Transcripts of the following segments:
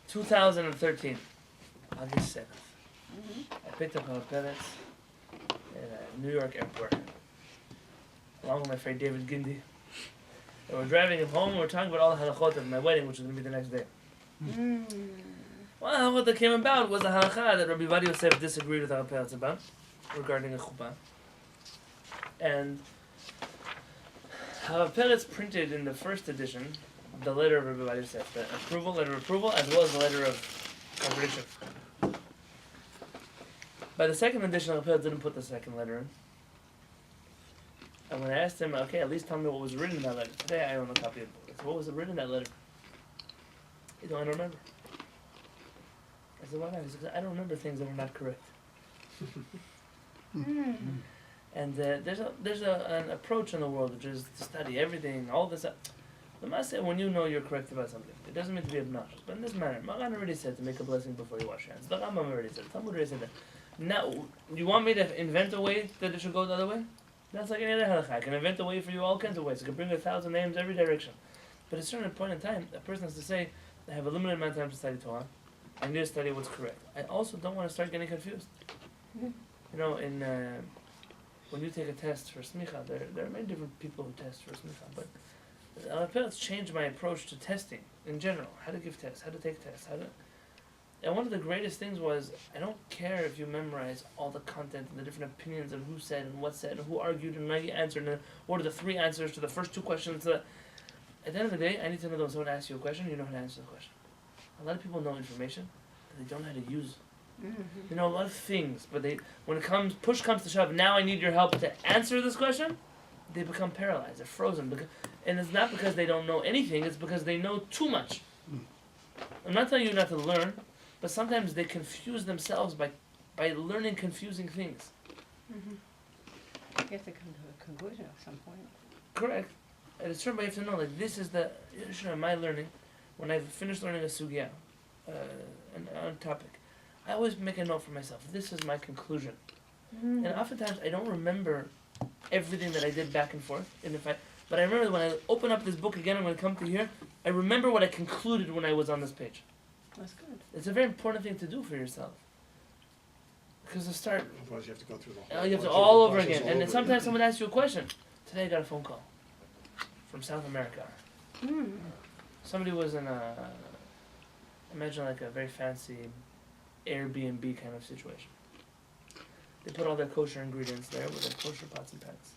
2013, August 7th. I picked up my parents at New York airport, along with my friend David Gindi. And we're driving him home, and we're talking about all the halachot of my wedding, which was going to be the next day. One halachot that came about was a halacha that Rabbi Yosef disagreed with our parents about, regarding a chuppah. And our parents printed in the first edition the letter of Rabbi Yosef, the letter of approval, as well as the letter of contradiction. By the second edition, our parents didn't put the second letter in. And when I asked him, okay, at least tell me what was written in that letter. Today I own a copy of it. So what was written in that letter? He said, I don't remember. I said, why not? He said, I don't remember things that are not correct. And there's an approach in the world which is to study everything, all this. The Maaseh, when you know you're correct about something, it doesn't mean to be obnoxious. But in this manner, Maran already said to make a blessing before you wash your hands. The Rambam already said it. Talmud already said that. Now, you want me to invent a way that it should go the other way? That's like any other halakha. I can invent a way for you all kinds of ways. I can bring 1,000 names every direction. But at a certain point in time, a person has to say, I have a limited amount of time to study Torah. I need to study what's correct. I also don't want to start getting confused. You know, when you take a test for smicha, there are many different people who test for smicha. But our parents changed my approach to testing in general. How to give tests, how to take tests, and one of the greatest things was, I don't care if you memorize all the content and the different opinions of who said and what said and who argued and how you answered and what are the 3 answers to the first 2 questions. At the end of the day, I need to know that when someone asks you a question, you know how to answer the question. A lot of people know information, but they don't know how to use it. They know a lot of things, but when push comes to shove, now I need your help to answer this question, they become paralyzed, they're frozen. And it's not because they don't know anything, it's because they know too much. I'm not telling you not to learn, but sometimes they confuse themselves by learning confusing things. You have to come to a conclusion at some point. Correct. At a certain point you have to know, like, this is the issue of my learning. When I've finished learning a sugya, a topic, I always make a note for myself. This is my conclusion. And oftentimes I don't remember everything that I did back and forth. But I remember when I open up this book again and when I come to here, I remember what I concluded when I was on this page. That's good. It's a very important thing to do for yourself. Because to start... Otherwise you have to go through the whole... You have to all over again. And then sometimes someone asks you a question. Today I got a phone call from South America. Somebody was in imagine like a very fancy Airbnb kind of situation. They put all their kosher ingredients there with their kosher pots and pans.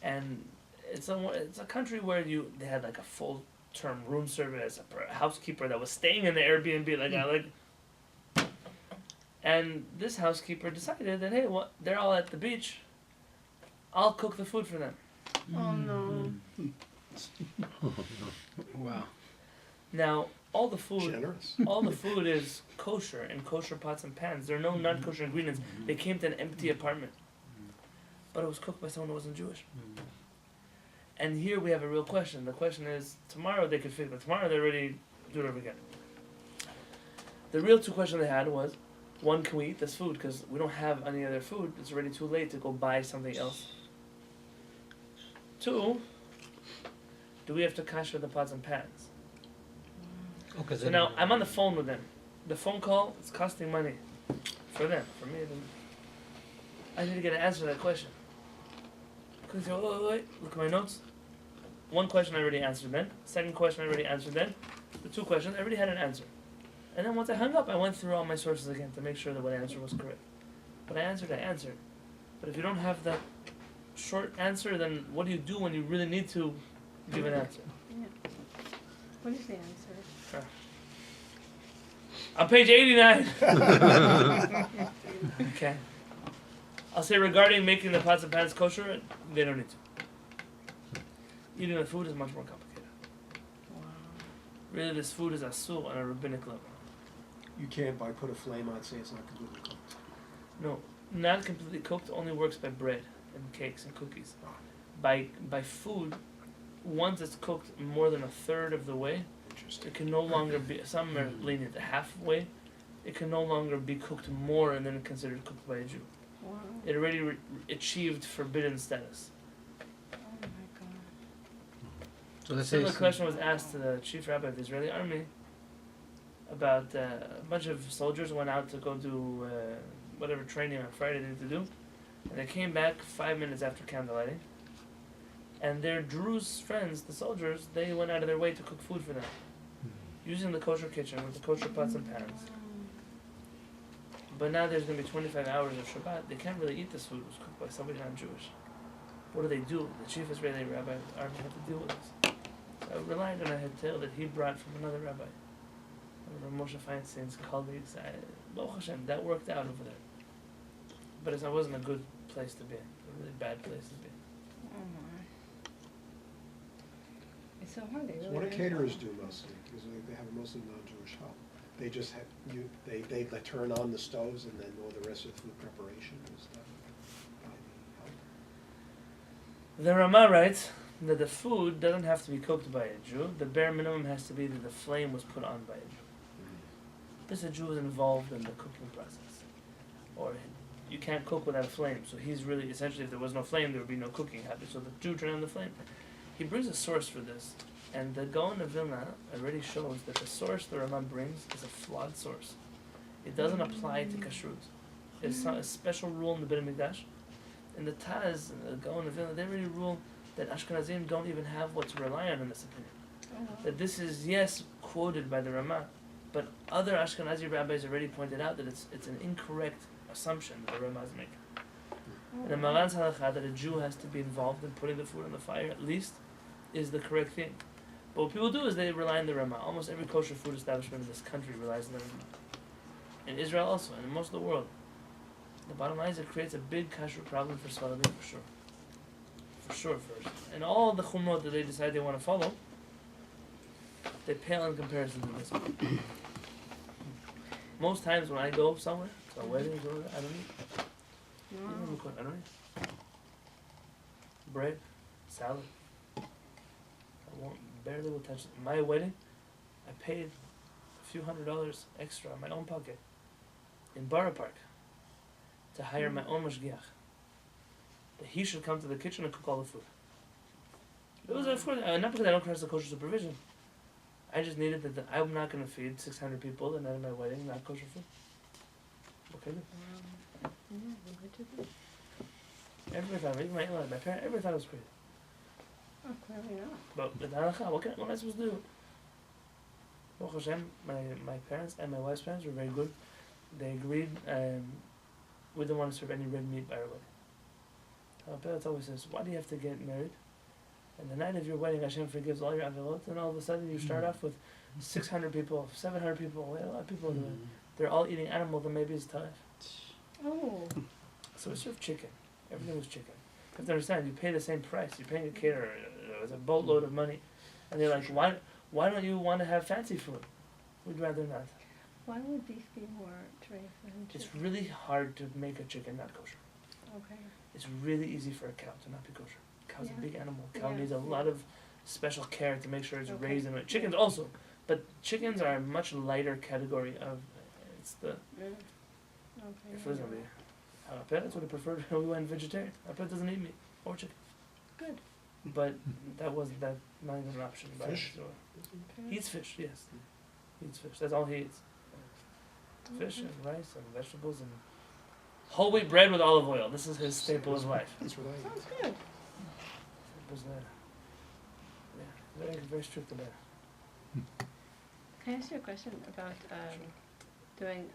And it's a country where they had like a full-term room service, a housekeeper that was staying in the Airbnb, and this housekeeper decided that, hey, they're all at the beach, I'll cook the food for them. Oh no. Wow. Now, all the food Generous. is kosher in kosher pots and pans. There are no non-kosher ingredients. They came to an empty apartment. But it was cooked by someone who wasn't Jewish. And here we have a real question. The question is, tomorrow they could fix it. Tomorrow they're ready to do it over again. The real 2 questions they had was, 1, can we eat this food? Because we don't have any other food. It's already too late to go buy something else. 2, do we have to kasher the pots and pans? So now, I'm on the phone with them. The phone call is costing money. For them. For me, I need to get an answer to that question. Because wait, look at my notes. 1 question I already answered then. 2nd question I already answered then. The 2 questions, I already had an answer. And then once I hung up, I went through all my sources again to make sure that what I answered was correct. But I answered. But if you don't have that short answer, then what do you do when you really need to give an answer? Yeah. What is the answer? On page 89. Okay. I'll say regarding making the pots and pans kosher, they don't need to. Eating the food is much more complicated. Wow. Really, this food is asur on a rabbinic level. You can't, by put a flame on, say it's not completely cooked. No, not completely cooked only works by bread and cakes and cookies. By food, once it's cooked more than 1/3 of the way, it can no longer be, some are lenient halfway, it can no longer be cooked more and then considered cooked by a Jew. Wow. It already achieved forbidden status. Oh my God. So let's So say the question was asked to the chief rabbi of the Israeli army, about a bunch of soldiers went out to go do whatever training on Friday they need to do, and they came back 5 minutes after candlelighting. And their Druze friends, the soldiers, they went out of their way to cook food for them, using the kosher kitchen with the kosher pots and pans. But now there's going to be 25 hours of Shabbat. They can't really eat this food. It was cooked by somebody non-Jewish. What do they do? The chief Israeli rabbi army had to deal with this. So I relied on a hetel that he brought from another rabbi. One of Moshe Feinstein's colleagues. Baruch Hashem, that worked out over there. But it wasn't a good place to be. A really bad place to be. Oh my. It's so hard. They So really what do are. caterers do mostly? Because they have mostly non-Jewish help. They just have they turn on the stoves and then all the rest of the food preparation is done by the help. The Ramah writes that the food doesn't have to be cooked by a Jew. The bare minimum has to be that the flame was put on by a Jew. This a Jew is involved in the cooking process. Or you can't cook without a flame. So he's really, essentially, if there was no flame, there would be no cooking happening. So the Jew turned on the flame. He brings a source for this. And the Gaon of Vilna already shows that the source the Ramah brings is a flawed source. It doesn't apply to kashrut. There's a special rule in the Beit HaMikdash. And the Taz, and the Gaon of Vilna, they already rule that Ashkenazim don't even have what to rely on in this opinion. Oh, wow. That this is, yes, quoted by the Ramah, but other Ashkenazi rabbis already pointed out that it's an incorrect assumption that the Ramah is making. And the Maran's halakha that a Jew has to be involved in putting the food on the fire, at least, is the correct thing. But what people do is they rely on the Ramah. Almost every kosher food establishment in this country relies on the Ramah. In Israel also, and in most of the world. The bottom line is it creates a big kashrut problem for Sfaradim, for sure. For sure, first. And all the chumrot that they decide they want to follow, they pale in comparison to this one. Most times when I go somewhere, to a wedding, I don't eat. No. I don't eat. Bread, salad. Barely will touch it. My wedding, I paid a few $100s extra in my own pocket in Borough Park to hire my own mashgiach. That he should come to the kitchen and cook all the food. It was, of course, not because I don't trust the kosher supervision. I just needed that I'm not going to feed 600 people the night of my wedding, not kosher food. Okay. Yeah, good to do. Everybody thought, even my in-laws, my parents, everybody thought it was crazy. Oh, clearly not. But with halakha, what am I supposed to do? Baruch Hashem, my parents and my wife's parents were very good. They agreed we didn't want to serve any red meat by our wedding. Our parents always says, why do you have to get married? And the night of your wedding, Hashem forgives all your avilot, and all of a sudden you start off with 600 people, 700 people, a lot of people doing. They're all eating animal, then maybe it's tough. Oh. So we served chicken. Everything was chicken. You have to understand, you pay the same price. You're paying a caterer. It's a boatload of money. And they're like, why don't you want to have fancy food? We'd rather not. Why would beef be more treif than It's chicken? really hard to make a chicken not kosher. Okay. It's really easy for a cow to not be kosher. Cow's Yeah. a big animal. Cow Yeah. needs a lot of special care to make sure it's Okay. raised in it. Chickens also. But chickens are a much lighter category of, it's the, Okay. if it was going to be, our parents would have preferred we went vegetarian. Our parents doesn't eat meat or chicken. Good. But that wasn't not even an option. by Fish? us, so- Okay. He eats fish, yes. He eats fish. That's all he eats. Fish and rice and vegetables and whole wheat bread with olive oil. This is his staple in life. That's what I eat. Sounds good. It was, yeah, very strict about it. Can I ask you a question about doing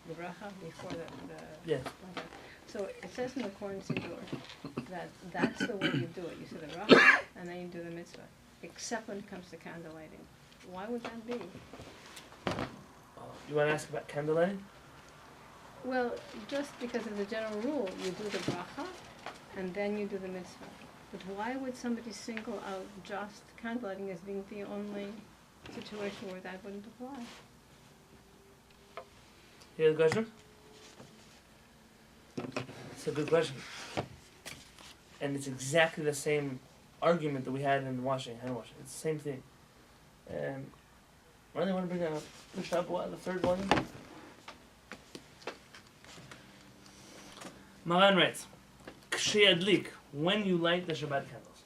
the bracha before the Yes. okay. So it says in the Kohen Siddur that that's the way you do it. You say the bracha and then you do the mitzvah, except when it comes to candle lighting. Why would that be? You want to ask about candlelighting? Well, just because of the general rule, you do the bracha and then you do the mitzvah. But why would somebody single out just candlelighting as being the only situation where that wouldn't apply? You have a question? It's a good question. And it's exactly the same argument that we had in washing, hand washing. It's the same thing. Why do you want to bring up the third volume? Maran writes, Kshe Adlik, when you light the Shabbat candles.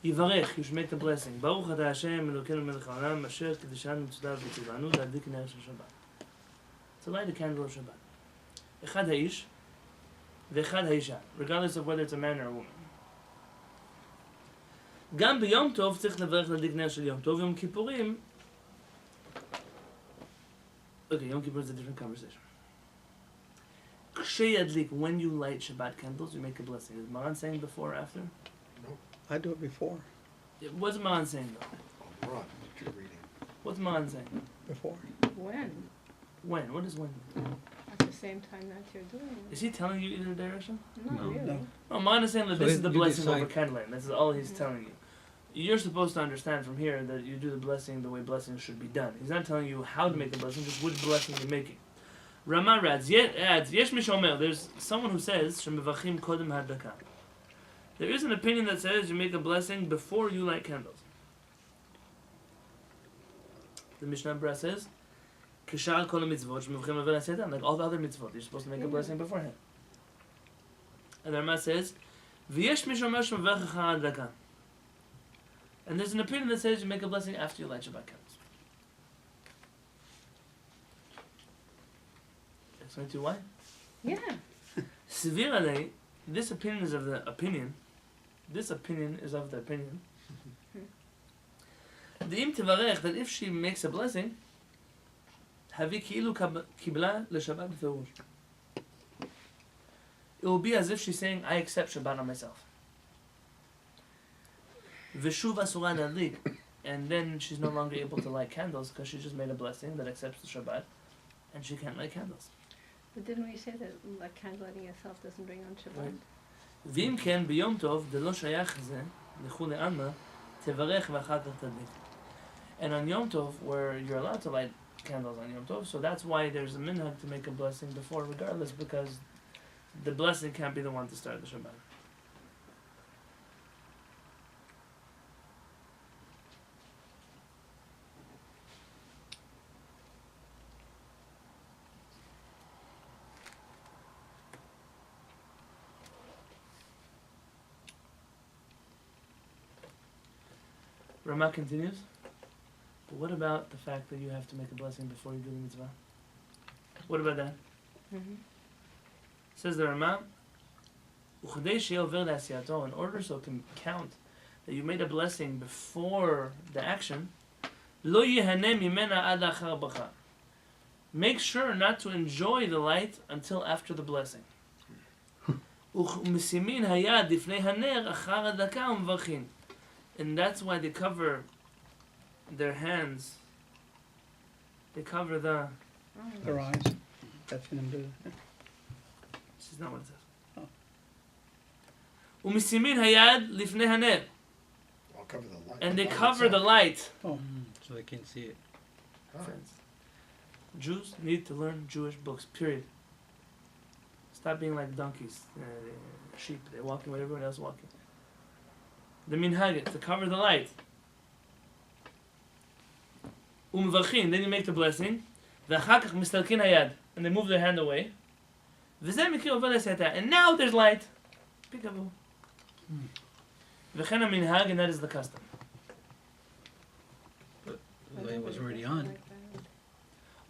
Yivarech, you should make the blessing. Baruch atah Hashem Elokeinu melech haolam asher kiddushanu tzedakah v'tzivanu l'adlik ner shel Shabbat. To light a candle of Shabbat. Echad ha'ish v'echad ha'isha, regardless of whether it's a man or a woman. גם ביום טוב צריך לברך להדליק נר של יום טוב. יום כיפורים... Okay, Yom Kippur is a different conversation. Kshe when you light Shabbat candles, you make a blessing. Is Maran saying before or after? No, I do it before. What's Maran saying though? oh, Ron, good reading. What's Maran saying? Before. When? When? What is when? At the same time that you're doing it. Is he telling you either direction? Not No. really. No. No, Maran is saying that So this is the you blessing over decide. candlelighting. This is all he's telling you. You're supposed to understand from here that you do the blessing the way blessings should be done. He's not telling you how to make the blessing, just which blessing you're making. Rama adds, Yesh Mishomer, there's someone who says, Shemevachim Kodem Hadaka. There is an opinion that says you make a blessing before you light candles. The Mishnah Berurah says, Kishar Kol Mitzvot, Shemevachim Avel HaSetan, like all the other mitzvot, you're supposed to make a blessing beforehand. And the Rama says, V'yesh Mishomer Shemevachim Hadaka. And there's an opinion that says you make a blessing after you light Shabbat candles. Explain to you why? Yeah. Severely, this opinion is of the opinion. This opinion is of the opinion. De'im tevarech, that if she makes a blessing, havi ki'ilu kibla leShabbat b'ferush. It will be as if she's saying, I accept Shabbat on myself. V'shuv asura nadlik, and then she's no longer able to light candles because she just made a blessing that accepts the Shabbat, and she can't light candles. But didn't we say that like candlelighting itself doesn't bring on Shabbat? Right. ואם כן ביום טוב, דלא שייך זה, לכולי עלמא, תברך ואחר כך תדליק. And on Yom Tov, where you're allowed to light candles on Yom Tov, so that's why there's a minhag to make a blessing before, regardless, because the blessing can't be the one to start the Shabbat. Rama continues. But what about the fact that you have to make a blessing before you do the mitzvah? What about that? Mm-hmm. Says the Rama, "Uchadei she'el over le'asiyato," in order so it can count that you made a blessing before the action, lo yihaneh mimena ad achar bacha. Make sure not to enjoy the light until after the blessing. Umesimin hayad lifnei haner achar hadaka umvarchin. And that's why they cover their hands. They cover the... Their eyes. That's going to do it. This is not what it says. Oh. Umisimin hayad lifnei haner. I'll cover the light. And they light cover the itself. light. Oh. So they can't see it. Ah, Friends, Jews need to learn Jewish books, period. Stop being like donkeys, sheep. They're walking with everyone else walking. The minhag, to cover the light. Umvachin, then you make the blessing. V'achar kach mistalkin hayad, and they move their hand away. V'zeh mikri over le'seta, and now there's light. Peekaboo. V'chen minhag, and that is the custom. The light was already on.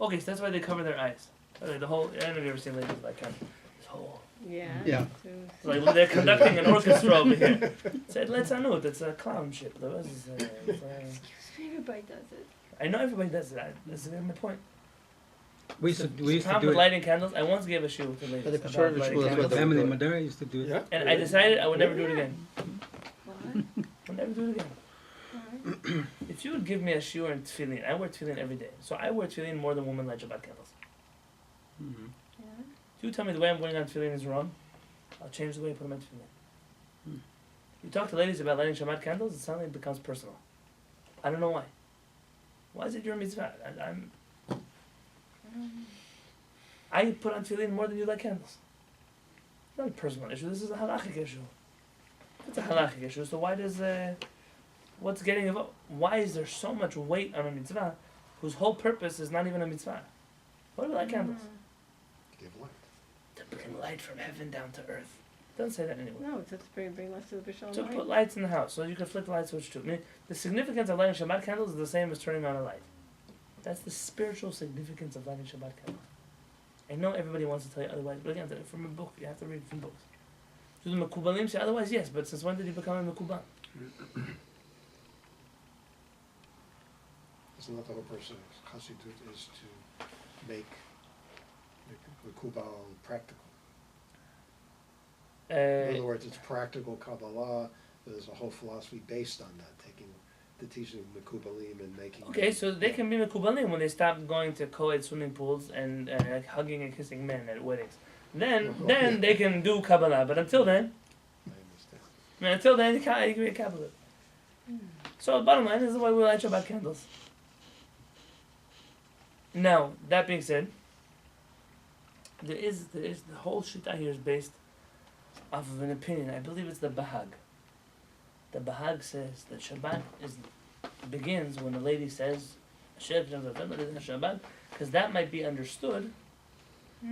Okay, so that's why they cover their eyes. The whole, I don't know if you've ever seen ladies like this whole. Yeah. Yeah. So- Like they're conducting an orchestra over here. Said, let's anut. It's a clown ship. Everybody does it. I know everybody does it. That's my point. We used to do With it. lighting candles. I once gave a shiur to ladies But the about conservative lighting school is candles. what they- Family Madara used to do it. Yeah. And I decided I would never do it again. What? I'll never do it again. Why? If you would give me a shiur in tefillin, I wear tefillin every day. So I wear tefillin more than women light Shabbat candles. Mm-hmm. Yeah. If you tell me the way I'm wearing on tefillin is wrong, I'll change the way I put them on tefillin. You talk to ladies about lighting Shabbat candles, it suddenly becomes personal. I don't know why. Why is it your mitzvah? I put on tefillin more than you light candles. It's not a personal issue. This is a halachic issue. It's a halachic issue. So why does what's getting involved? Why is there so much weight on a mitzvah whose whole purpose is not even a mitzvah? What do we light candles? Give light. To bring light from heaven down to earth. doesn't say that anywhere. No, it says bring lights to the Bishal To light. put lights in the house, so you can flick the light switch too. I mean, the significance of lighting Shabbat candles is the same as turning on a light. That's the spiritual significance of lighting Shabbat candles. I know everybody wants to tell you otherwise, but again, from a book, you have to read from books. Do the Mekubalim say otherwise? Yes, but since when did you become a Mekubal? Isn't that the whole person of Chassidut is to make the Kubal practical? In other words, it's practical Kabbalah. There's a whole philosophy based on that, taking the teaching of Mekubalim and making. Okay, so they can be Mekubalim when they stop going to co-ed swimming pools and hugging and kissing men at weddings. Then they can do Kabbalah, but until then, I understand. you can't be a Kabbalah. So the bottom line is why we light Shabbat candles. Now, that being said, there is the whole shita here is based off of an opinion. I believe it's the Bahag. The Bahag says that Shabbat begins when the lady says Shabbat, because that might be understood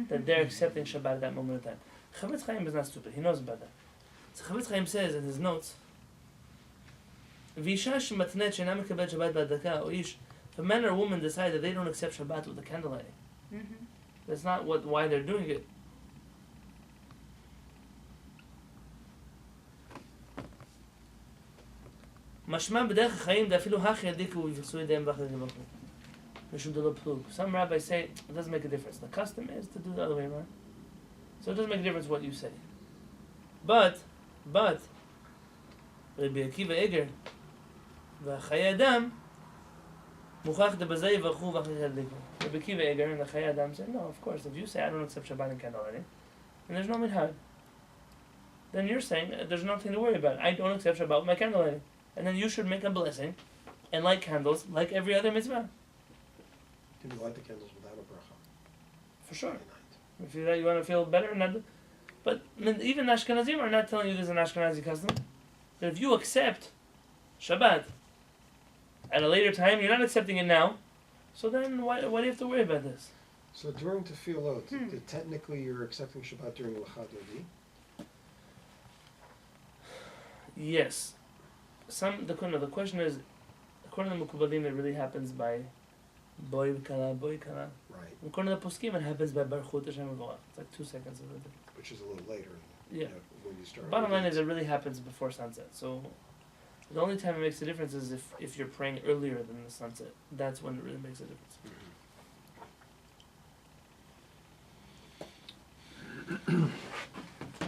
that they're accepting Shabbat at that moment in time. Chavetz Chaim is not stupid. He knows about that. So Chavetz Chaim says in his notes, if a man or woman decide that they don't accept Shabbat with the candle lighting, that's not why they're doing it. Some rabbis say it doesn't make a difference. The custom is to do the other way around. So it doesn't make a difference what you say. But Rabbi Akiva Eger v'Chayei Adam Muchach debazei v'chu v'achich yadliku. Rabbi Akiva Eger and the Chayei Adam say, no, of course, if you say I don't accept Shabbat and candle lighting, and there's no minhag, then you're saying there's nothing to worry about. I don't accept Shabbat with my candle lighting. And then you should make a blessing and light candles like every other mitzvah. Can you light the candles without a bracha? For sure. Friday night? If you want to feel better, but even Ashkenazim are not telling you this is an Ashkenazi custom. That if you accept Shabbat at a later time, you're not accepting it now. So then why do you have to worry about this? So during Tefillot, technically you're accepting Shabbat during L'chad Odi? Yes. The question is, according to the Mekubalim, it really happens by boy kala. Right. According to the Poskim, it happens by Baruch Hashem V'Volach. It's like 2 seconds of the difference. Which is a little later. Yeah. When you start. Bottom line is it really happens before sunset. So the only time it makes a difference is if you're praying earlier than the sunset. That's when it really makes a difference.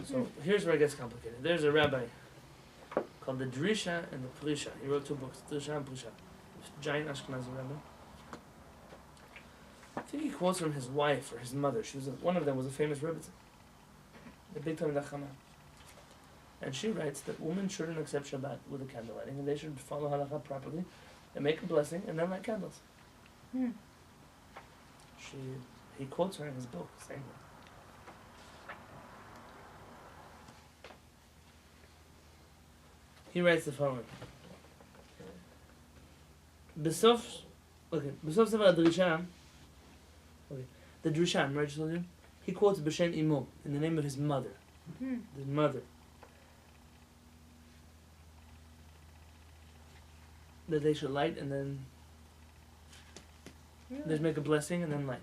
So here's where it gets complicated. There's a rabbi called the Drisha and the Prisha. He wrote 2 books, Drisha and Prisha. Giant Ashkenazi rabbi. I think he quotes from his wife or his mother. One of them was a famous rebbitzin, the big time Dachama. And she writes that women shouldn't accept Shabbat with a candle lighting, and they should follow halakha properly, and make a blessing, and then light candles. He quotes her in his book saying that. He writes the following. Besof Sefer Drisha. Okay. The Drisha, right? He quotes B'Shem Imo in the name of his mother. His mother. That they should light and then just make a blessing and then light.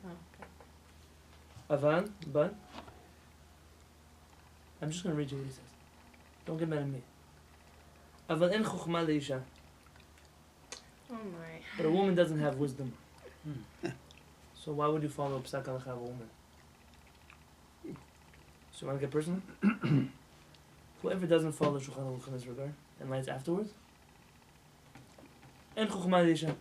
Aval, but I'm just going to read you what he says. Don't get mad at me. Aval en chokhmah leisha. Oh my. But a woman doesn't have wisdom. So why would you follow Psak Halacha of a woman? So you want to get personal? Whoever doesn't follow Shulchan Aruch in this regard and lights afterwards, en chokhmah leisha.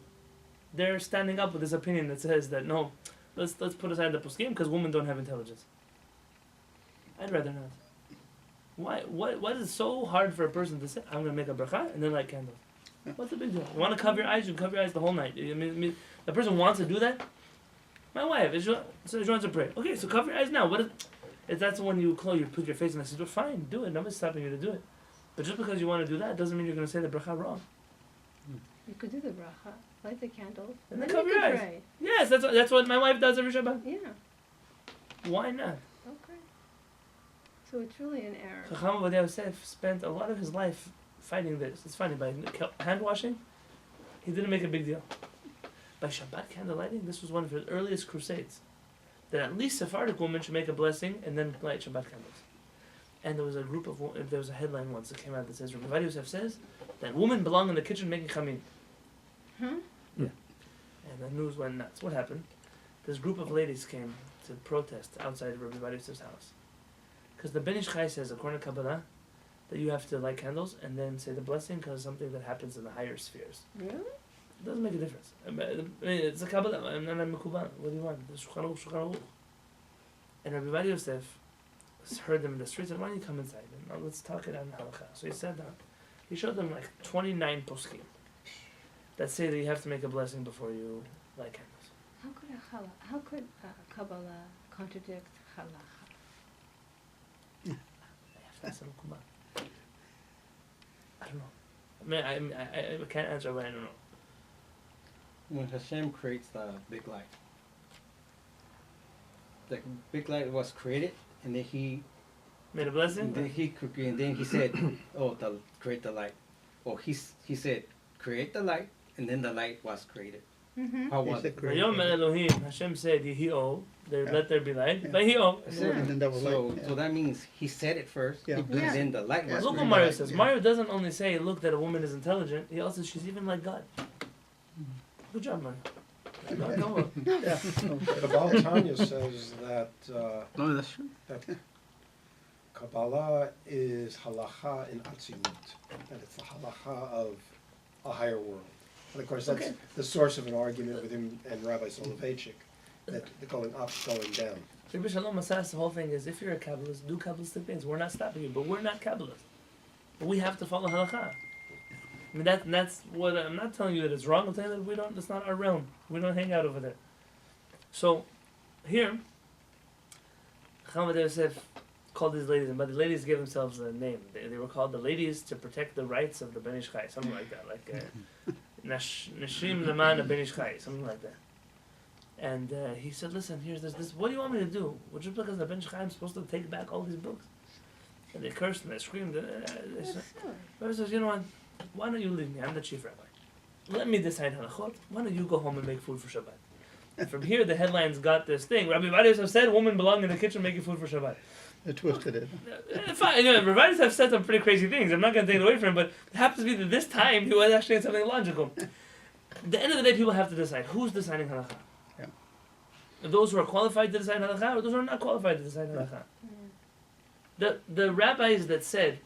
They're standing up with this opinion that says that no, let's put aside the poskim because women don't have intelligence. I'd rather not. Why? What is so hard for a person to say? I'm going to make a bracha and then light candles. What's the big deal? You want to cover your eyes? You can cover your eyes the whole night. I mean, the person wants to do that. My wife, so she wants to pray. Okay, so cover your eyes now. If that's when you put your face in the scissor, fine, do it. Nobody's stopping you to do it. But just because you want to do that doesn't mean you're going to say the bracha wrong. You could do the bracha, light the candles, And then then cover you your could eyes. pray. Yes, that's what my wife does every Shabbat. Yeah. Why not? Okay. So it's really an error. Chacham Ovadia Yosef spent a lot of his life fighting this. It's funny, by hand washing, he didn't make a big deal. By Shabbat candle lighting, this was one of his earliest crusades. That at least Sephardic women should make a blessing and then light Shabbat candles. And there was a there was a headline once that came out that says, Rabbi Yosef says that women belong in the kitchen making chamin. Huh? Yeah. And the news went nuts. What happened? This group of ladies came to protest outside of Rabbi Yosef's house. Because the Ben Ish Chai says, according to Kabbalah, that you have to light candles and then say the blessing because it's something that happens in the higher spheres. Really? It doesn't make a difference. I mean, it's a Kabbalah. I'm not a Mekuban. What do you want? The Shulchan Aruch. And Rabbi Yosef heard them in the streets and why don't you come inside? And now let's talk it out in halakha. So he sat down. He showed them like 29 poskim that say that you have to make a blessing before you light candles. How could Kabbalah contradict halacha? I have to ask a Mekuban. I don't know. I mean, I can't answer, but I don't know. When Hashem creates the big light, the big light was created, and then he Made a blessing? and then he said, "Oh, create the light." Or he said, "Create the light," and then the light was created. Mm-hmm. How was He it? said create. Vayom Elohim, Hashem said, Yehi-o, Yeah. let there be light. Yeah. Vayhi-o. And then that was So, like, so that means he said it first, Yeah. and Yeah. then the light Yeah. was Look what created. Mario Right, says. yeah. Mario doesn't only say, look, that a woman is intelligent, he also says she's even like God. Good job, Mario. Go on. yeah. The Baal Tanya says that No, that's true. that Kabbalah is halacha in Atzimut, that it's the halacha of a higher world. And of course, that's Okay. the source of an argument with him and Rabbi Soloveitchik, that the going up, going down. Rabbi Shalom Asas, the whole thing is, if you're a Kabbalist, do Kabbalistic things. We're not stopping you, but we're not Kabbalists. But we have to follow halakha. I mean, that's what, I'm not telling you that it's wrong, I'm telling you that that's not our realm. We don't hang out over there. So, here, Chacham Yosef called these ladies, and by the ladies gave themselves a name. They were called the ladies to protect the rights of the Ben Ish Chai, something like that, like Nashim Leman Ben Ish Chai, something like that. And he said, listen, here's this, what do you want me to do? Well, just because the Ben Ish Chai is supposed to take back all these books. And they cursed and they screamed. They said, Rabbi says, you know what? Why don't you leave me? I'm the chief rabbi. Let me decide halachot. Why don't you go home and make food for Shabbat? And from here, the headlines got this thing. Rabbi Yosef said, women belong in the kitchen making food for Shabbat. They twisted it. Fine, Rabbi Yosef said some pretty crazy things. I'm not going to take it away from him, but it happens to be that this time he was actually in something logical. At the end of the day, people have to decide who's deciding halakha. Yeah. Those who are qualified to decide halakha, or those who are not qualified to decide halakha. The rabbis that said,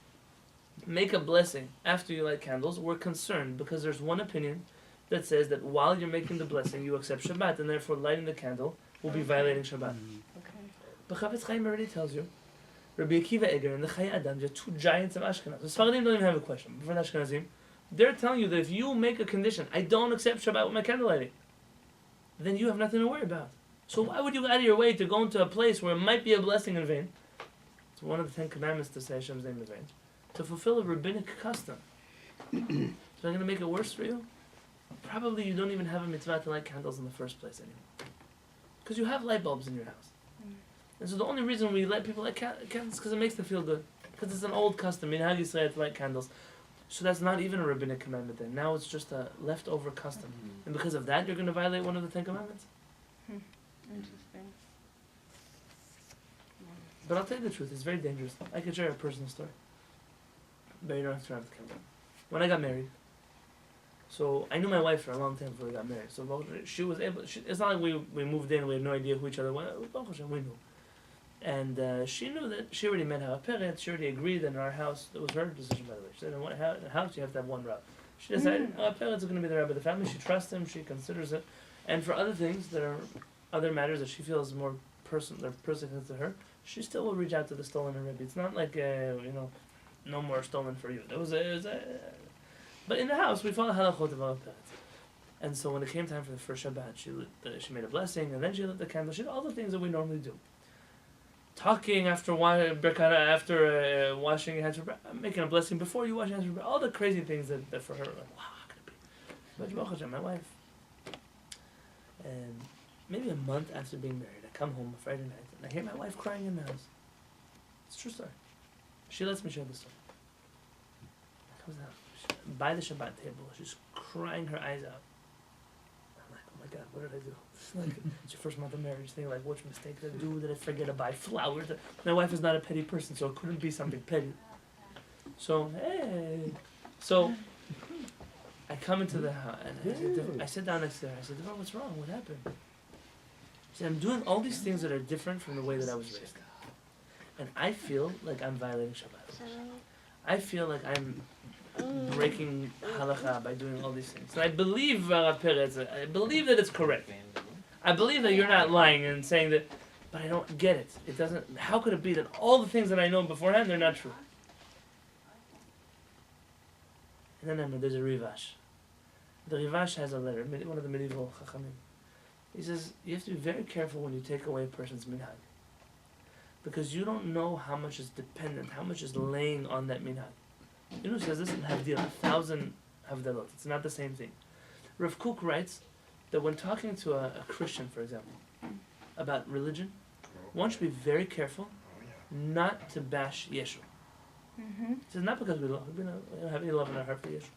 make a blessing after you light candles, were concerned because there's one opinion that says that while you're making the blessing, you accept Shabbat, and therefore lighting the candle will be violating Shabbat. Okay. But Chavetz Chaim already tells you, Rabbi Akiva Eger and the Chai Adam, they're two giants of Ashkenaz. The Sfaradim don't even have a question. Before the Ashkenazim, they're telling you that if you make a condition, I don't accept Shabbat with my candle lighting, then you have nothing to worry about. So why would you go out of your way to go into a place where it might be a blessing in vain? It's one of the 10 Commandments to say Hashem's name in vain. To fulfill a rabbinic custom. So I'm going to make it worse for you? Probably you don't even have a mitzvah to light candles in the first place anymore. Because you have light bulbs in your house. And so the only reason we let people light candles is because it makes them feel good. Because it's an old custom. In how you say it, to light candles. So that's not even a rabbinic commandment then. Now it's just a leftover custom. And because of that, you're going to violate one of the 10 Commandments? Interesting. But I'll tell you the truth, it's very dangerous. I could share a personal story. But you don't have to turn off the camera. When I got married, so I knew my wife for a long time before we got married. So she was able, it's not like we moved in, we had no idea who each other were. We knew. And she knew that she already met HaPeret, she already agreed that in our house, it was her decision by the way. She said in a house you have to have one rabbi. She decided HaPeret is going to be the rabbi of the family, she trusts him, she considers it. And for other things that are other matters that she feels more personal to her, she still will reach out to the stolen Rebbe. It's not like, no more stolen for you. But in the house, we follow halachot of HaPeret. And so when it came time for the first Shabbat, she made a blessing, and then she lit the candle. She did all the things that we normally do. Talking after washing your hands, making a blessing before you wash your hands, all the crazy things that for her, like, wow, how could it be? But Baruch Hashem, my wife, and maybe a month after being married, I come home Friday night, and I hear my wife crying in the house. It's a true story. She lets me share the story. Comes out by the Shabbat table. She's crying her eyes out. I'm like, oh my God, what did I do? It's like it's your first month of marriage. Thinking like, which mistake did I do? Did I forget to buy flowers? My wife is not a petty person, so it couldn't be something petty. So hey, so I come into the house and I sit down next to her. I said, Devar, what's wrong? What happened? She said, I'm doing all these things that are different from the way that I was raised. And I feel like I'm violating Shabbat. I feel like I'm breaking halakha by doing all these things. And I believe, Rav Peretz, I believe that it's correct. I believe that you're not lying and saying that, but I don't get it. It doesn't, how could it be that all the things that I know beforehand, they're not true? And then there's a Rivash. The Rivash has a letter, one of the medieval Chachamim. He says, you have to be very careful when you take away a person's minhag. Because you don't know how much is dependent, how much is laying on that minhag. You know, he says this in Havdil, 1,000 Havdalot. It's not the same thing. Rav Kook writes that when talking to a Christian, for example, about religion, one should be very careful not to bash Yeshu. He says, not because we don't have any love in our heart for Yeshu.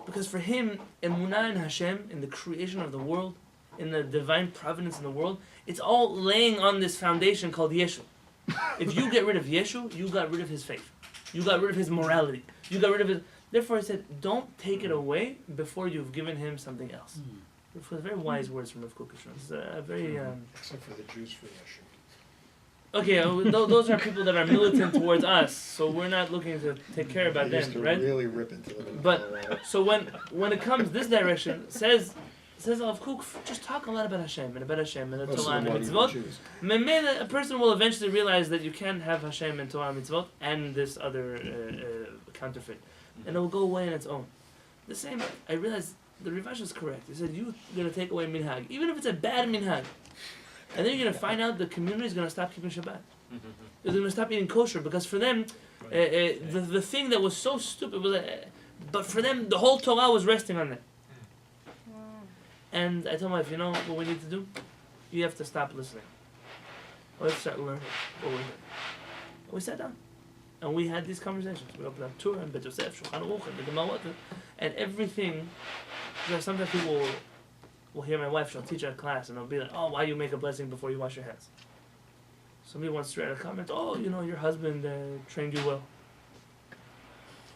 Because for him, emunah in Hashem, in the creation of the world, in the divine providence in the world, it's all laying on this foundation called Yeshu. If you get rid of Yeshu, you got rid of his faith. You got rid of his morality. You got rid of his... Therefore, I said, don't take it away before you've given him something else. It was very wise words from Rav Kook. It's very... Except for the Jews for Yeshu. Okay, those are people that are militant towards us, so we're not looking to take care about They used them, to right? really rip into them. But so when it comes this direction, says Rav Kook, just talk a lot about Hashem and the Torah and the mitzvot. Memela, a person will eventually realize that you can't have Hashem and Torah and mitzvot and this other counterfeit, and it will go away on its own. The same, I realized the Rivash is correct. He said you're gonna take away minhag, even if it's a bad minhag. And then you're going to find out the community is going to stop keeping Shabbat. They're going to stop eating kosher because for them, the thing that was so stupid was, but for them, the whole Torah was resting on that. And I told my wife, you know what we need to do? You have to stop listening. We have to start learning what we're hearing. And we sat down. And we had these conversations. We opened up Torah and Bet Yosef, Shulchan Aruch, and the Gemara, and everything. Sometimes people will hear my wife, she'll teach her a class, and they'll be like, oh, why you make a blessing before you wash your hands? Somebody once read a comment, oh, you know, your husband trained you well.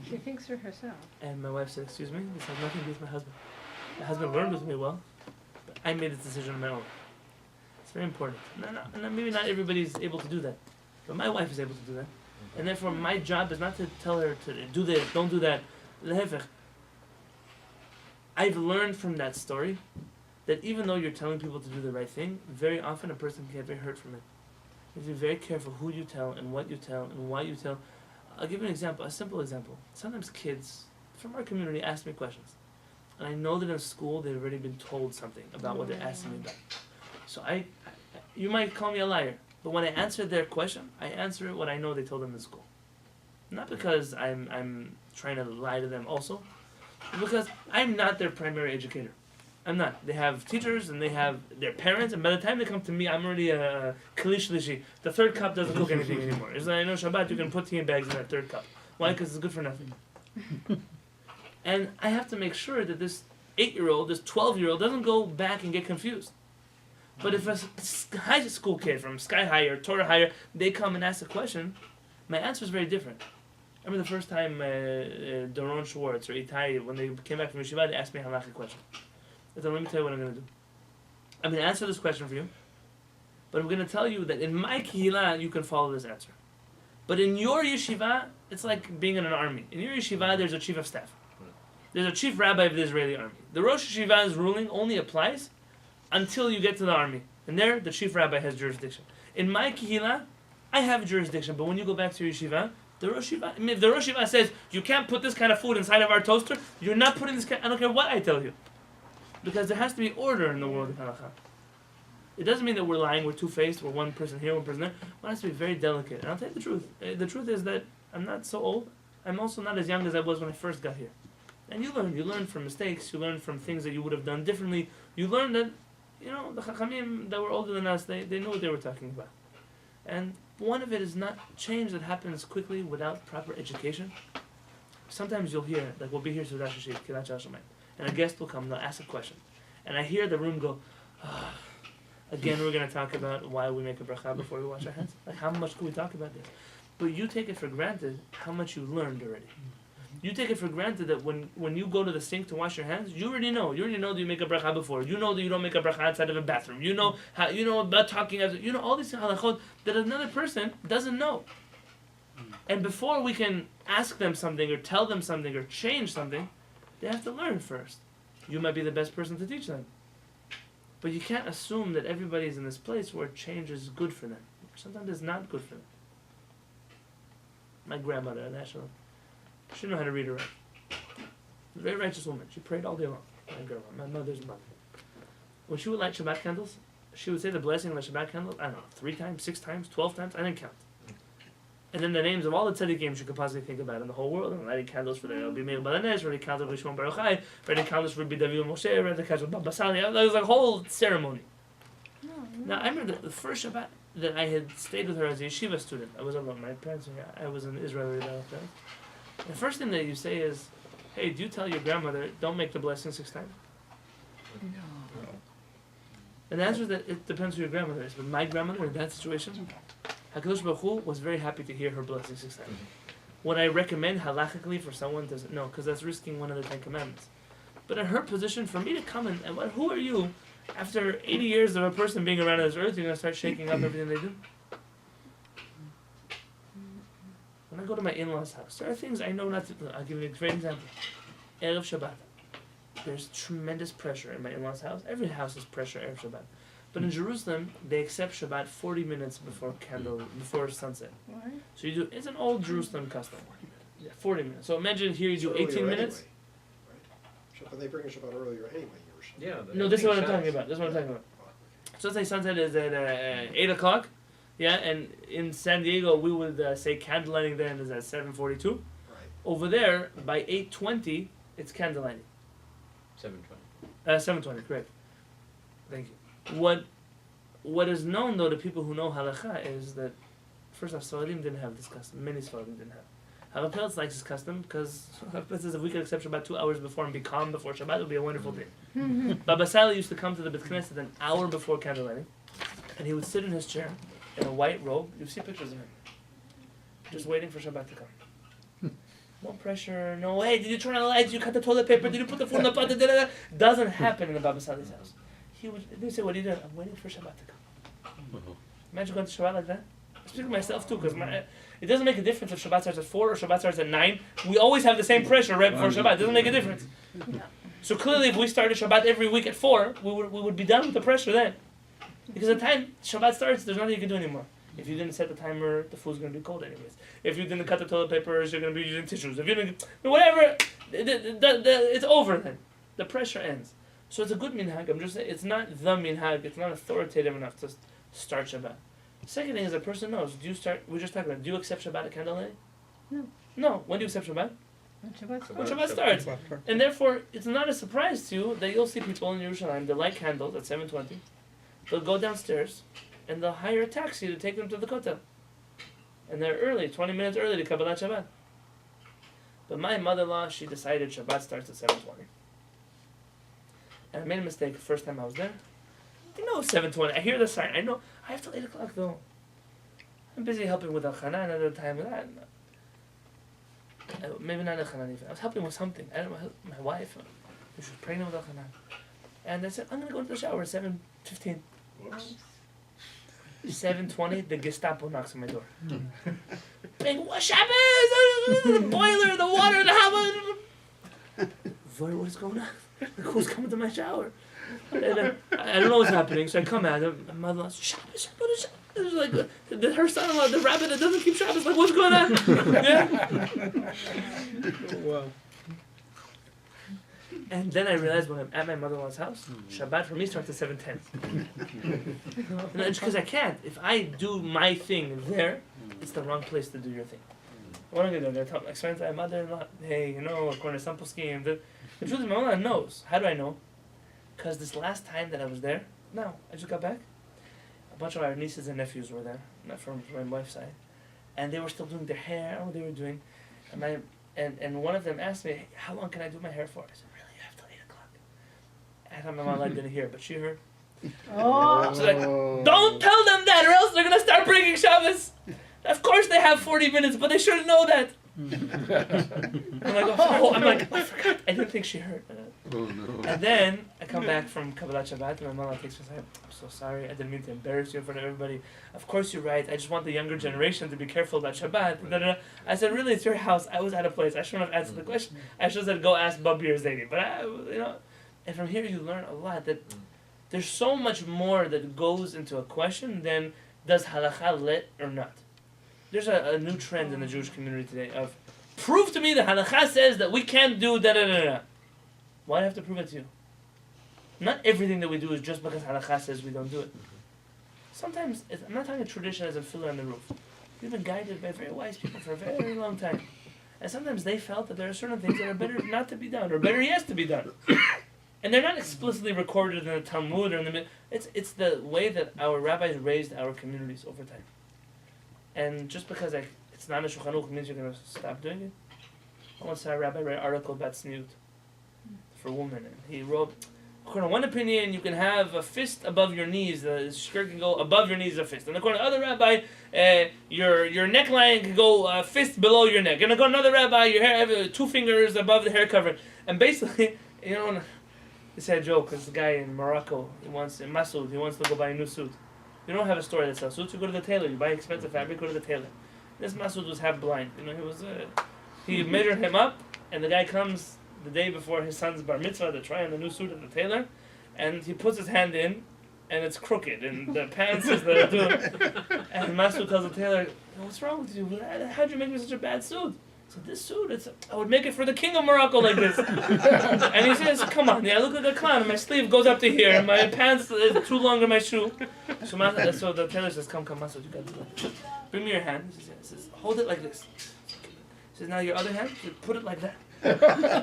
She thinks for herself. And my wife said, excuse me, this has nothing to do with my husband. My husband learned with me well, but I made this decision on my own. It's very important. Maybe not everybody's able to do that, but my wife is able to do that. And therefore, my job is not to tell her to do this, don't do that. I've learned from that story that even though you're telling people to do the right thing, very often a person can get very hurt from it. You have to be very careful who you tell and what you tell and why you tell. I'll give you an example, a simple example. Sometimes kids from our community ask me questions. And I know that in school they've already been told something about what they're asking me about. So you might call me a liar, but when I answer their question, I answer what I know they told them in school. Not because I'm trying to lie to them also, but because I'm not their primary educator. I'm not. They have teachers and they have their parents, and by the time they come to me, I'm already a kalish lishi. The third cup doesn't cook anything anymore. It's like, I know Shabbat, you can put tea in bags in that third cup. Why? Because it's good for nothing. And I have to make sure that this 8-year-old, this 12-year-old doesn't go back and get confused. But if a high school kid from Sky High or Torah Higher, they come and ask a question, my answer is very different. I remember the first time Doron Schwartz or Itai, when they came back from Yeshiva, they asked me a halachic question. I said, let me tell you what I'm going to do. I'm going to answer this question for you, but I'm going to tell you that in my Kehillat, you can follow this answer. But in your yeshiva, it's like being in an army. In your yeshiva, there's a chief of staff. There's a chief rabbi of the Israeli army. The Rosh Yeshiva's ruling only applies until you get to the army. And there, the chief rabbi has jurisdiction. In my Kehillat, I have jurisdiction, but when you go back to your yeshiva, the Rosh Yeshiva, if the Rosh Yeshiva says, you can't put this kind of food inside of our toaster, you're not putting this kind, I don't care what I tell you. Because there has to be order in the world of halakha. It doesn't mean that we're lying, we're two-faced, we're one person here, one person there. One has to be very delicate. And I'll tell you the truth. The truth is that I'm not so old. I'm also not as young as I was when I first got here. And you learn from mistakes, you learn from things that you would have done differently. You learn that, the Chachamim that were older than us, they knew what they were talking about. And one of it is not change that happens quickly without proper education. Sometimes you'll hear, like we'll be here to Rosh Hashanah, Kehillat HaShamayim, and a guest will come, and they'll ask a question. And I hear the room go, again we're going to talk about why we make a bracha before we wash our hands. Like how much can we talk about this? But you take it for granted how much you learned already. You take it for granted that when you go to the sink to wash your hands, you already know. You already know that you make a bracha before. You know that you don't make a bracha outside of a bathroom. You know how. You know about talking. You know all these halachot that another person doesn't know. And before we can ask them something or tell them something or change something, they have to learn first. You might be the best person to teach them. But you can't assume that everybody's in this place where change is good for them. Sometimes it's not good for them. My grandmother, national, she didn't know how to read or write. A very righteous woman. She prayed all day long. My grandma, my mother's mother. When she would light Shabbat candles, she would say the blessing on the Shabbat candle, I don't know, 3 times, 6 times, 12 times, I didn't count. And then the names of all the tzaddikim she could possibly think about in the whole world, and lighting candles for the Rabbi Meir Balanesh, lighting candles for Shimon Baruch Hai, lighting candles for Rabbi David Moshe, lighting candles for Baba Sali. There was a whole ceremony. Now, I remember the first Shabbat that I had stayed with her as a yeshiva student. I was alone. My parents were here. I was in Israel. The first thing that you say is, hey, do you tell your grandmother, don't make the blessing 6 times? No. And the answer is that it depends who your grandmother is. But my grandmother, in that situation, HaKadosh Baruch Hu was very happy to hear her blessing 6 times. Would I recommend halachically for someone to no, because that's risking one of the 10 commandments. But in her position, for me to come and who are you? After 80 years of a person being around this earth, you're going to start shaking up everything they do? When I go to my in-laws' house, there are things I know not to do. I'll give you a great example. Erev Shabbat. There's tremendous pressure in my in-laws' house. Every house is pressure Erev Shabbat. But in Jerusalem, they accept Shabbat 40 minutes before sunset. What? So you do, it's an old Jerusalem custom. Yeah, 40 minutes. So imagine here you do 18 minutes. Anyway, right? But they bring a Shabbat earlier anyway. Yeah. No, this is what I'm talking about. So let's say sunset is at 8 o'clock. Yeah, and in San Diego, we would say candle lighting then is at 7:42. Right. Over there, by 8:20, it's candle lighting. 7:20. 7:20, correct. Thank you. What is known, though, to people who know halacha is that, first off, Sfaradim didn't have this custom. Many Sfaradim didn't have. Rabbi Peltz likes this custom because Rabbi Peltz says if we could accept Shabbat 2 hours before and be calm before Shabbat, it would be a wonderful thing. Baba Sali used to come to the Beit Knesset an hour before candle lighting, and he would sit in his chair in a white robe. You see pictures of him, just waiting for Shabbat to come. No pressure, no, hey, did you turn on the lights? Did you cut the toilet paper? Did you put the food in the pot? Doesn't happen in the Baba Sali's house. They say, what are you doing? I'm waiting for Shabbat to come. Imagine going to Shabbat like that. I speak of myself too, because it doesn't make a difference if Shabbat starts at 4 or Shabbat starts at 9. We always have the same pressure right before Shabbat. It doesn't make a difference. No. So clearly, if we started Shabbat every week at 4, we would be done with the pressure then. Because the time Shabbat starts, there's nothing you can do anymore. If you didn't set the timer, the food's going to be cold anyways. If you didn't cut the toilet papers, you're going to be using tissues. If you didn't, whatever, it's over then. The pressure ends. So it's a good minhag. I'm just saying, it's not the minhag. It's not authoritative enough to start Shabbat. Second thing is a person knows. We're just talking about, do you accept Shabbat at candle lighting? No. No. When do you accept Shabbat? When Shabbat When starts. Shabbat starts. And therefore, it's not a surprise to you that you'll see people in Yerushalayim, they light candles at 7:20. They'll go downstairs, and they'll hire a taxi to take them to the Kotel. And they're early, 20 minutes early to Kabbalat Shabbat. But my mother-in-law, she decided Shabbat starts at 7:20. And I made a mistake the first time I was there. I know 7:20. I hear the sign. I know. I have till 8 o'clock though. I'm busy helping with Al-Khana another time. Maybe not Al-Khana even. I was helping with something. I don't know. My wife. She was pregnant with Al-Khana. And I said, I'm going to go to the shower at 7:15. Whoops. 7:20, the Gestapo knocks on my door. Bang, what Shabbos? The boiler, the water, the house. What is going on? Like, who's coming to my shower? And then, I don't know what's happening, so I come out. My mother-in-law says, Shabbos. It's like her son-in-law, the rabbit that doesn't keep Shabbos. Like, what's going on? Yeah. Wow. And then I realized when I'm at my mother-in-law's house, Shabbat for me starts at 7:10. Because I can't. If I do my thing there, it's the wrong place to do your thing. What am I going to do? I explain to my mother-in-law, hey, according to some poskim, the truth is my mother knows. How do I know? Because this last time that I was there, I just got back. a bunch of our nieces and nephews were there, not from my wife's side, and they were still doing their hair. I don't know what they were doing, and one of them asked me, "Hey, how long can I do my hair for?" I said, "Really, you have till 8 o'clock." I thought my mom didn't hear, but she heard. Oh. She's like, "Don't tell them that, or else they're gonna start breaking Shabbos. Of course they have 40 minutes, but they shouldn't know that." I'm like, I forgot. I didn't think she heard. Oh no. And then I come back from Kabbalat Shabbat, and my mom takes me aside. "I'm so sorry. I didn't mean to embarrass you in front of everybody. Of course you're right. I just want the younger generation to be careful about Shabbat." Da, da, da. I said, "Really, it's your house. I was out of place. I shouldn't have answered the question. I should have said, go ask Bubby or Zaidi." But and from here you learn a lot that there's so much more that goes into a question than does halakha let or not. There's a new trend in the Jewish community today of prove to me that halakha says that we can't do da da da da. Why do I have to prove it to you? Not everything that we do is just because halakha says we don't do it. Sometimes, I'm not talking tradition as a filler on the roof. We've been guided by very wise people for a very long time. And sometimes they felt that there are certain things that are better not to be done, or better yes to be done. And they're not explicitly recorded in the Talmud or in the... It's the way that our rabbis raised our communities over time. And just because it's not a Shulchan Aruch means you're going to stop doing it. I once saw a rabbi write an article about tzniut for women, and he wrote, according to one opinion, you can have a fist above your knees, the skirt can go above your knees, a fist. And according to another rabbi, your neckline can go a fist below your neck. And according to another rabbi, your hair have 2 fingers above the hair covering. And basically, this had a joke, because the guy in Morocco, in Masoud, he wants to go buy a new suit. You don't have a store that sells suits, you go to the tailor, you buy expensive fabric, go to the tailor. This Masoud was half blind, he measured him up, and the guy comes the day before his son's bar mitzvah to try on the new suit at the tailor, and he puts his hand in, and it's crooked, and the pants is and Masoud tells the tailor, "What's wrong with you? How'd you make me such a bad suit?" So this suit, I would make it for the king of Morocco like this. And he says, "Come on, I look like a clown, and my sleeve goes up to here, and my pants is too long in my shoe." So the tailor says, come, Masoud, you got to do it. Bring me your hand. He says, hold it like this. He says, now your other hand, put it like that.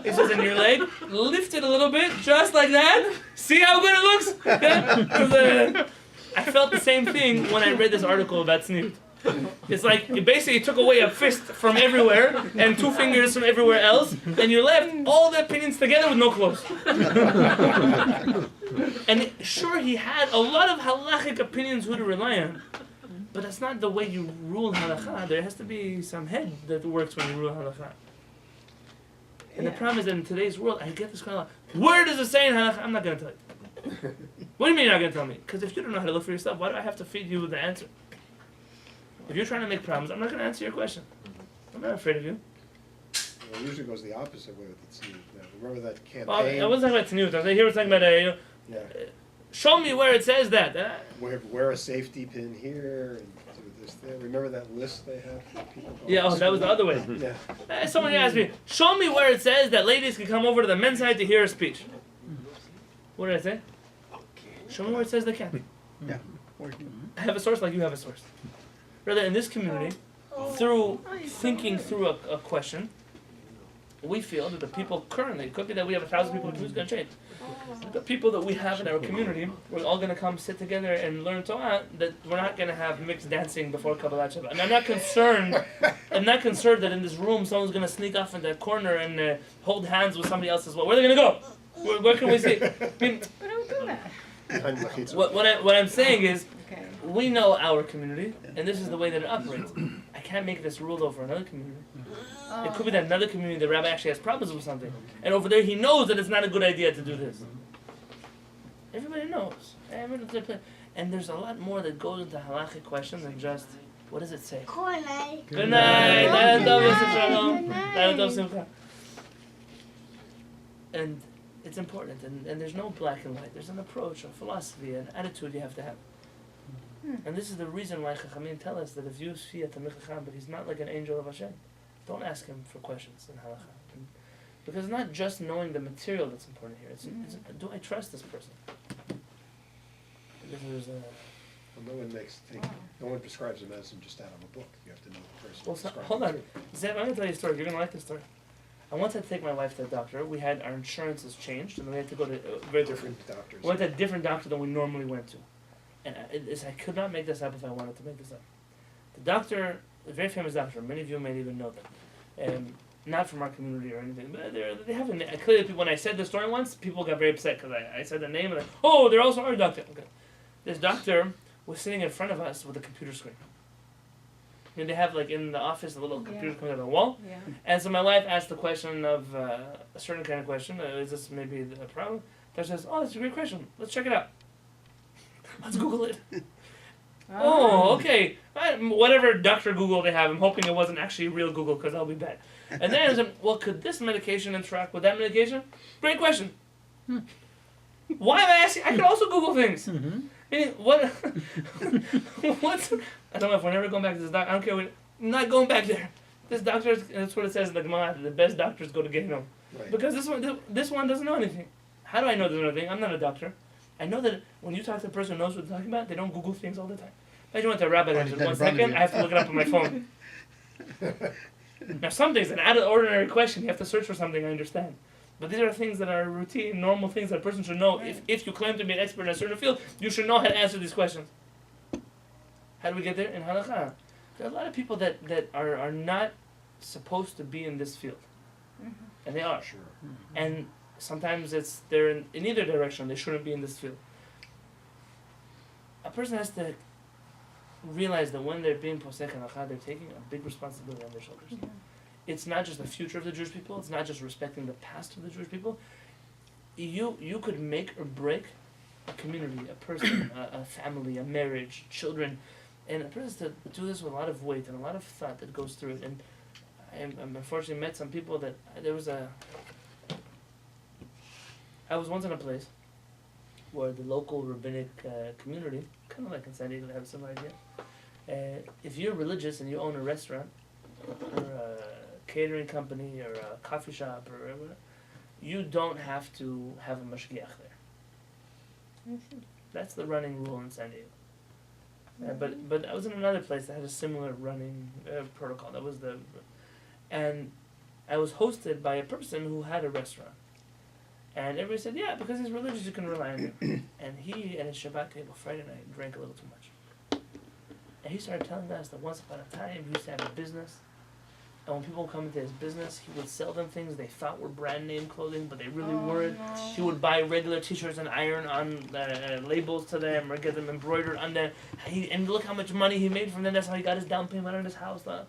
He says, and your leg, lift it a little bit, just like that. See how good it looks? Yeah? I felt the same thing when I read this article about tzniut. It's like it basically took away a fist from everywhere and 2 fingers from everywhere else, and you left all the opinions together with no clothes. And sure, he had a lot of halachic opinions who to rely on, but that's not the way you rule halakha. There has to be some head that works when you rule halakha. And the problem is that in today's world, I get this kind of where does it say in halakha? I'm not going to tell you. What do you mean you're not going to tell me? Because if you don't know how to look for yourself, why do I have to feed you the answer? If you're trying to make problems, I'm not going to answer your question. I'm not afraid of you. Well, it usually goes the opposite way with the tzniut. Now, remember that campaign? Well, I wasn't talking about tzniut. I was talking about, Yeah. Show me where it says that. Wear a safety pin here and do this there. Remember that list they had for people? Yeah, that was the other way. Yeah. Someone asked me, show me where it says that ladies can come over to the men's side to hear a speech. What did I say? Show me where it says they can. Yeah. I have a source like you have a source. Rather, in this community, through thinking through a question, we feel that the people currently, it could be that we have 1,000 people who's going to change. The people that we have in our community, we're all going to come sit together and learn Torah, that we're not going to have mixed dancing before Kabbalat Shabbat. And I'm not concerned that in this room someone's going to sneak off in that corner and hold hands with somebody else as well. Where are they going to go? Where can we see? I mean, We don't do that. what I'm saying is, Okay. we know our community, and this is the way that it operates. I can't make this rule over another community. It could be that another community, the rabbi actually has problems with something. And over there he knows that it's not a good idea to do this. Everybody knows. And there's a lot more that goes into halachic questions than just, what does it say? Good night. And it's important. And there's no black and white. There's an approach, a philosophy, an attitude you have to have. And this is the reason why HaShamayim tell us that if you see a Talmid Chacham, but he's not like an angel of Hashem, don't ask him for questions in halakha. Because it's not just knowing the material that's important here. It's do I trust this person? Because no one prescribes a medicine just out of a book. You have to know the person. Well, prescribing hold on. it. Zeb, I'm going to tell you a story. You're going to like this story. I once had to take my wife to the doctor. We had our insurances changed, and we had to go to very different. Different doctors. We went to a different doctor than we normally went to. and I could not make this up if I wanted to make this up. The doctor, a very famous doctor, many of you may even know them, not from our community or anything, but they have a clearly people. When I said the story once, people got very upset because I said the name and like, oh, they're also our doctor. Okay. This doctor was sitting in front of us with a computer screen. And they have like in the office a little computer comes out of the wall. Yeah. And so my wife asked the question of a certain kind of question. Is this maybe a problem? Doctor says, oh, that's a great question. Let's check it out. Let's Google it. Oh, okay. Whatever Dr. Google they have, I'm hoping it wasn't actually real Google because I'll be bad. And then I said, well, could this medication interact with that medication? Great question. Why am I asking? I could also Google things. Mm-hmm. I mean, what? What? I don't know if we're never going back to this doctor. I don't care. I'm not going back there. This doctor, that's what it says in the Gemara. The best doctors go to Gehinnom. Right. Because this one doesn't know anything. How do I know doesn't know anything? I'm not a doctor. I know that when you talk to a person who knows what they're talking about, they don't Google things all the time. If I just went to a rabbi and said 1 second, I have to look it up on my phone. Now, some things, an out of the ordinary question, you have to search for something, I understand. But these are things that are routine, normal things that a person should know. Right. If you claim to be an expert in a certain field, you should know how to answer these questions. How do we get there? In halakha. There are a lot of people that are not supposed to be in this field. And they are. Sure. And sometimes they're in either direction. They shouldn't be in this field. A person has to realize that when they're being posek halakha, they're taking a big responsibility on their shoulders. Yeah. It's not just the future of the Jewish people. It's not just respecting the past of the Jewish people. You could make or break a community, a person, a family, a marriage, children, and a person has to do this with a lot of weight and a lot of thought that goes through it. And I unfortunately met some people that I was once in a place where the local rabbinic community, kind of like in San Diego, they have a similar idea. If you're religious and you own a restaurant or a catering company or a coffee shop or whatever, you don't have to have a mashgiach there. That's the running rule in San Diego. But I was in another place that had a similar running protocol. And I was hosted by a person who had a restaurant. And everybody said, yeah, because he's religious, you can rely on him. And he, at his Shabbat table Friday night, drank a little too much. And he started telling us that once upon a time, he used to have a business. And when people would come into his business, he would sell them things they thought were brand name clothing, but they really weren't. No. He would buy regular t-shirts and iron on labels to them or get them embroidered on them. And look how much money he made from them. That's how he got his down payment on his house. Now,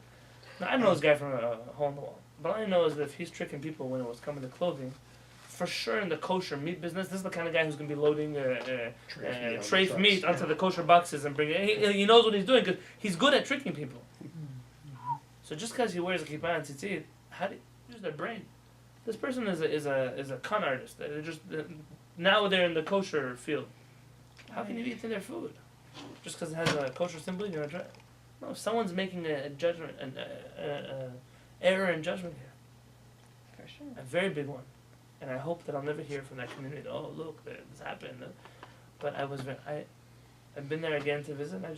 I don't know this guy from a hole in the wall. But all I know is that if he's tricking people when it was coming to clothing, for sure in the kosher meat business, this is the kind of guy who's going to be loading treif meat onto the kosher boxes and bringing it. He knows what he's doing because he's good at tricking people. So just because he wears a kippah and tzitzit, how do you use their brain? This person is a con artist. They're just now they're in the kosher field. How can you eat their food? Just because it has a kosher symbol, you're gonna try it? No, if someone's making a judgment, an error in judgment here. For sure. A very big one. And I hope that I'll never hear from that community. Oh, look, this happened. But I've been there again to visit. And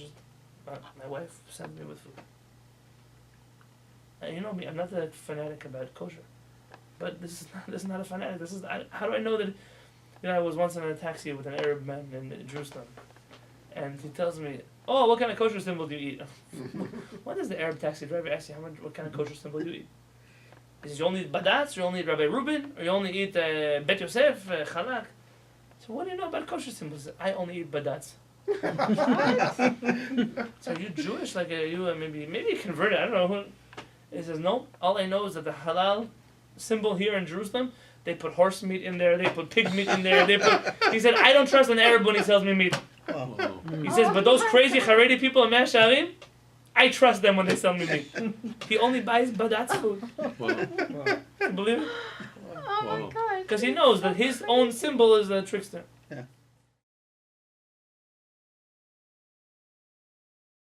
my wife sent me with food. And you know me, I'm not a fanatic about kosher, but this is not a fanatic. How do I know that? I was once in a taxi with an Arab man in Jerusalem, and he tells me, "Oh, what kind of kosher symbol do you eat?" When does the Arab taxi driver ask you what kind of kosher symbol you eat? He says, "You only eat badatz, you only eat Rabbi Reuben, or you only eat Bet Yosef, chalak." So what do you know about kosher symbols? I only eat badatz. So are you Jewish? Like you maybe converted? I don't know. He says, no, all I know is that the halal symbol here in Jerusalem, they put horse meat in there, they put pig meat in there, he said, I don't trust an Arab when he sells me meat. Wow. He says, but those crazy Haredi people in Mea Shearim, I trust them when they sell me meat. He only buys badatz food. You believe it? Oh my God. Because he knows that his own symbol is a trickster. Yeah.